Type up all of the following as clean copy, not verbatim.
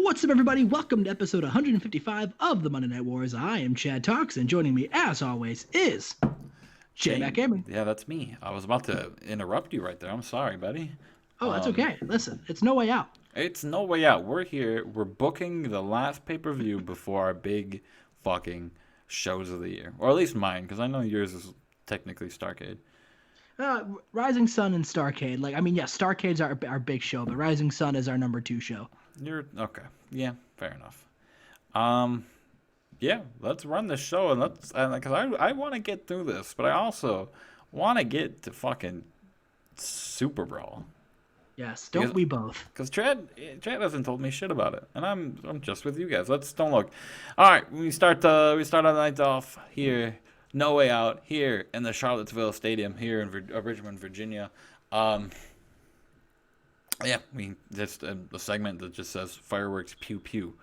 What's up, everybody? Welcome to episode 155 of the Monday Night Wars. I am Chad Talks, and joining me, as always, is Jmack Gaming. Yeah, that's me. I was about to interrupt you right there. I'm sorry, buddy. Oh, that's okay. Listen, it's no way out. It's no way out. We're here. We're booking the last pay-per-view before our big fucking shows of the year. Or at least mine, because I know yours is technically Starcade. Rising Sun and Starcade. Starcade's our big show, but Rising Sun is our number 2 show. You're okay. Yeah, fair enough. Yeah, let's run the show and because I want to get through this, but I also want to get to fucking Super Brawl. Yes, don't we both? Because Chad hasn't told me shit about it, and I'm just with you guys. Don't look. All right, we start our night off here. No Way Out here in the Charlottesville Stadium here in Richmond, Virginia. Yeah, just a segment that just says fireworks pew pew.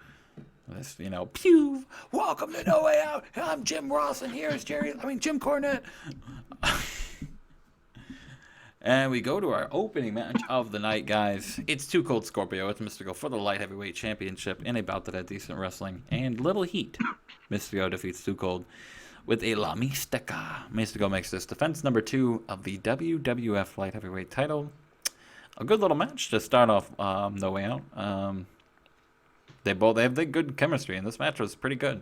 This, pew. Welcome to No Way Out. I'm Jim Ross, and here's Jim Cornette. And we go to our opening match of the night, guys. It's Too Cold Scorpio. It's Mystico for the Light Heavyweight Championship in a bout that had decent wrestling and little heat. Mystico defeats Too Cold with a La Mística. Mystico makes this defense number 2 of the WWF Light Heavyweight title. A good little match to start off No Way Out. They have the good chemistry, and this match was pretty good.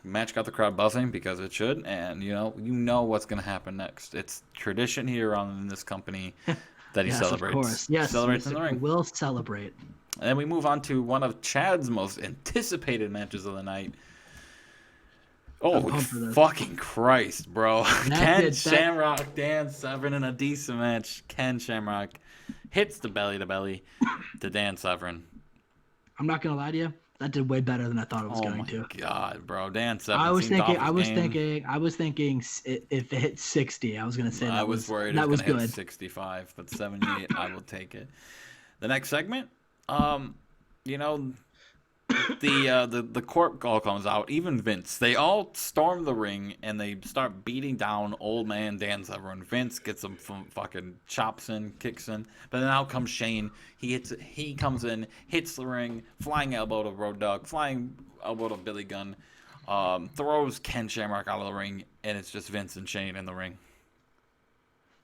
Match got the crowd buzzing because it should, and you know what's going to happen next. It's tradition here in this company that he celebrates. Of course. Yes, celebrates in the ring. Will celebrate. And then we move on to one of Chad's most anticipated matches of the night. Oh, fucking Christ, bro. Ken Shamrock, Dan Severn in a decent match. Ken Shamrock hits the belly-to-belly to Dan Severn. I'm not going to lie to you. That did way better than I thought it was going to. Oh, my God, bro. Dan Severn I was thinking if it hit 60, I was going to say I was worried it was going to hit 65, but 78, I will take it. The next segment, the corp all comes out. Even Vince, they all storm the ring and they start beating down old man Dan Severn. Vince gets some fucking chops in, kicks in, but then out comes Shane. He comes in, hits the ring, flying elbow to Road Dogg, flying elbow to Billy Gunn, throws Ken Shamrock out of the ring, and it's just Vince and Shane in the ring,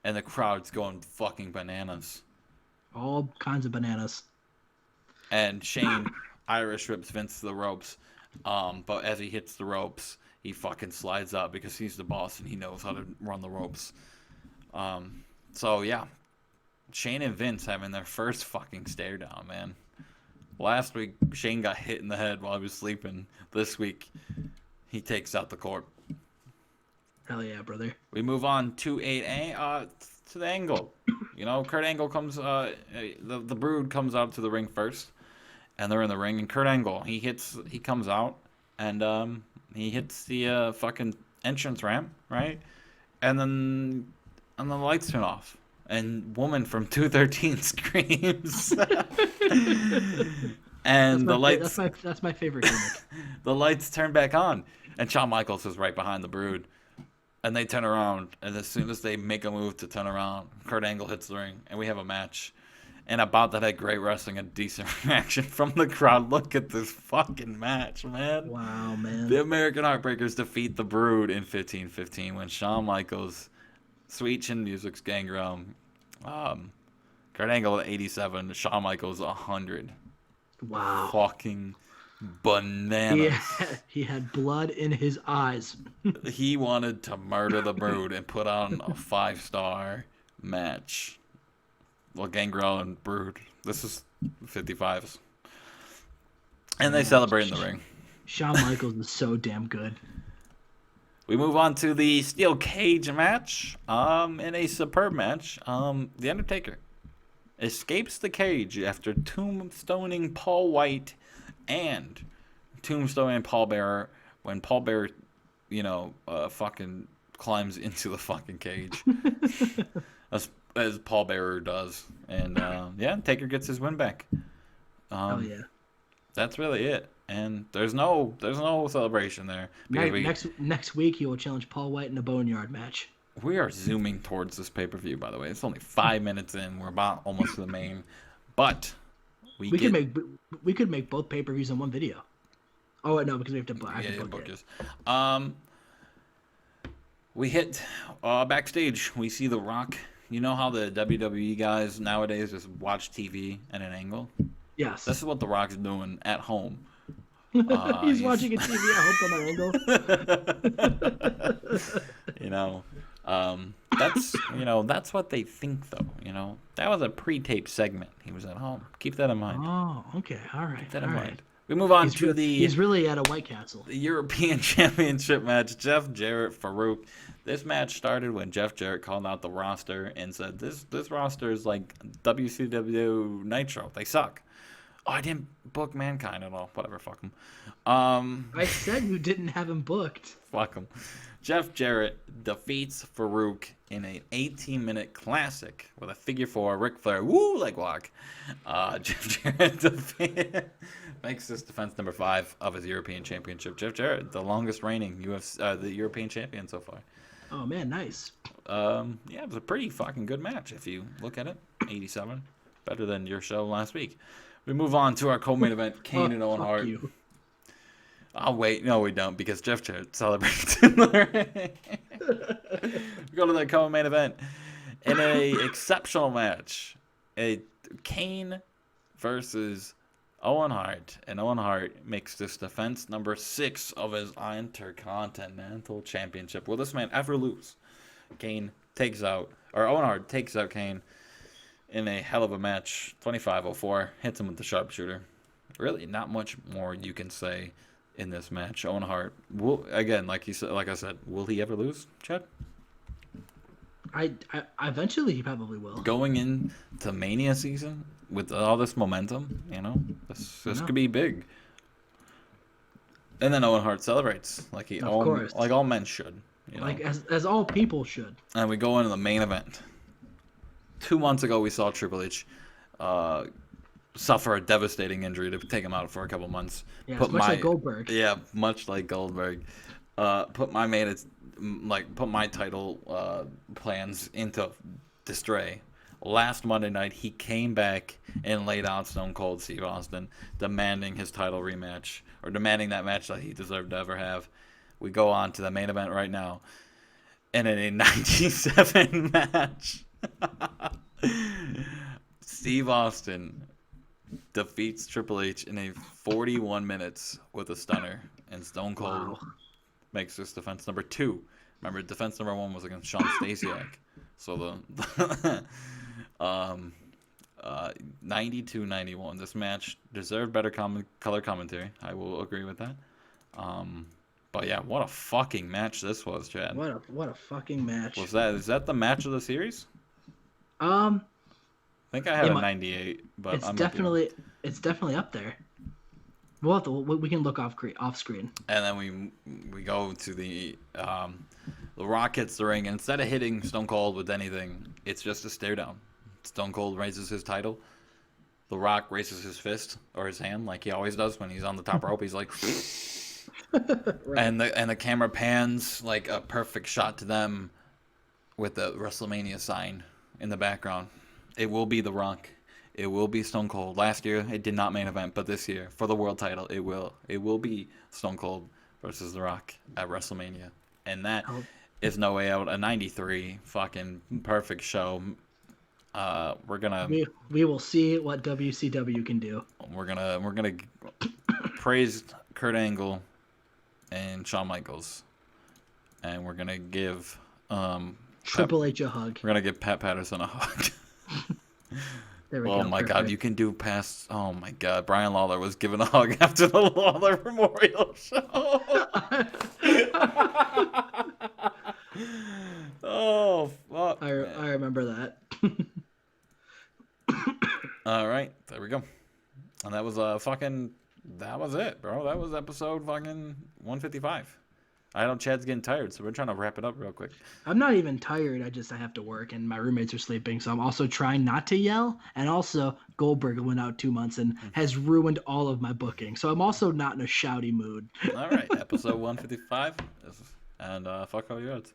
and the crowd's going fucking bananas. All kinds of bananas. And Shane Irish rips Vince to the ropes, but as he hits the ropes, he fucking slides up because he's the boss and he knows how to run the ropes. So yeah, Shane and Vince having their first fucking stare down, man. Last week, Shane got hit in the head while he was sleeping. This week, he takes out the corp. Hell yeah, brother. We move on to 8A, to the Angle. Kurt Angle comes, the Brood comes out to the ring first. And they're in the ring, and Kurt Angle, he comes out, and he hits the fucking entrance ramp, right? And then the lights turn off, and woman from 213 screams. And that's my favorite gimmick. The lights turn back on, and Shawn Michaels is right behind the Brood, and they turn around, and as soon as they make a move to turn around, Kurt Angle hits the ring, and we have a match. And about that had great wrestling and decent reaction from the crowd. Look at this fucking match, man. Wow, man. The American Heartbreakers defeat the Brood in 15-15 when Shawn Michaels, Sweet Chin Music's Gangrel, Kurt Angle at 87, Shawn Michaels 100. Wow. Fucking bananas. He had blood in his eyes. He wanted to murder the Brood and put on a 5-star match. Well, Gangrel and Brood. This is 55s. And they celebrate in the ring. Shawn Michaels is so damn good. We move on to the steel cage match. In a superb match, The Undertaker escapes the cage after tombstoning Paul White and tombstoning Paul Bearer when Paul Bearer, fucking climbs into the fucking cage. As Paul Bearer does. And, Taker gets his win back. Oh, yeah. That's really it. And there's no celebration there. Next week, he will challenge Paul White in a Boneyard match. We are zooming towards this pay-per-view, by the way. It's only 5 minutes in. We're about almost to the main. But We could make both pay-per-views in one video. Oh no, because we have to book it. We hit backstage. We see The Rock. You know how the WWE guys nowadays just watch TV at an angle? Yes. This is what The Rock's doing at home. He's watching a TV at home from an angle. That's what they think, though. That was a pre-taped segment. He was at home. Keep that in mind. Oh, okay, all right. Keep that in mind. We move on to He's really at a White Castle. The European Championship match. Jeff Jarrett, Farouk. This match started when Jeff Jarrett called out the roster and said, "This roster is like WCW Nitro. They suck." Oh, I didn't book Mankind at all. Whatever, fuck him. I said you didn't have him booked. Fuck him. Jeff Jarrett defeats Farouk in an 18-minute classic with a figure four Ric Flair leg walk. Jeff Jarrett makes this defense number 5 of his European Championship. Jeff Jarrett, the longest reigning the European champion so far. Oh man, nice. It was a pretty fucking good match if you look at it. 87, better than your show last week. We move on to our co-main event, Kane and Owen Hart. You. Oh, wait. No, we don't, because Jeff Jarrett celebrates in the ring. We go to the co-main event. In an exceptional match, Kane versus Owen Hart. And Owen Hart makes this defense number 6 of his Intercontinental Championship. Will this man ever lose? Owen Hart takes out Kane in a hell of a match. 25-04, hits him with the sharpshooter. Really, not much more you can say in this match. Owen Hart will, again, like I said, will he ever lose, Chad? I eventually he probably will. Going into Mania season with all this momentum, this could be big. And then Owen Hart celebrates like all men should. Like as all people should. And we go into the main event. 2 months ago, we saw Triple H suffer a devastating injury to take him out for a couple months. Yeah, much like Goldberg. Yeah, much like Goldberg. Put my title plans into disarray. Last Monday night, he came back and laid out Stone Cold Steve Austin, demanding his title rematch, or demanding that match that he deserved to ever have. We go on to the main event right now. And in a 97 match, Steve Austin defeats Triple H in a 41 minutes with a stunner, and Stone Cold makes this defense number 2. Remember, defense number 1 was against Sean Stasiak. So the 92-91. This match deserved better color commentary. I will agree with that. But yeah, what a fucking match this was, Chad. What a fucking match. Is that the match of the series? I think I have a 98, but it's definitely up there. We can look off screen. And then we go to the Rock hits the ring, and instead of hitting Stone Cold with anything, it's just a stare down. Stone Cold raises his title. The Rock raises his fist or his hand like he always does when he's on the top rope. He's like, right. and the camera pans like a perfect shot to them with the WrestleMania sign in the background. It will be The Rock. It will be Stone Cold. Last year, it did not main event, but this year, for the world title, it will. It will be Stone Cold versus The Rock at WrestleMania. And that is no way out. A 93 fucking perfect show. We're gonna. We will see what WCW can do. We're gonna praise Kurt Angle and Shawn Michaels, and we're gonna give Triple H a hug. We're gonna give Pat Patterson a hug. There we go. Oh my God, you can do past. Oh my God, Brian Lawler was given a hug after the Lawler Memorial Show. Oh fuck! I remember that. All right, there we go. And that was that was it, bro. That was episode fucking 155. I know Chad's getting tired, so we're trying to wrap it up real quick. I'm not even tired. I have to work, and my roommates are sleeping, so I'm also trying not to yell. And also, Goldberg went out 2 months and has ruined all of my booking, so I'm also not in a shouty mood. All right, episode 155, and fuck all your odds.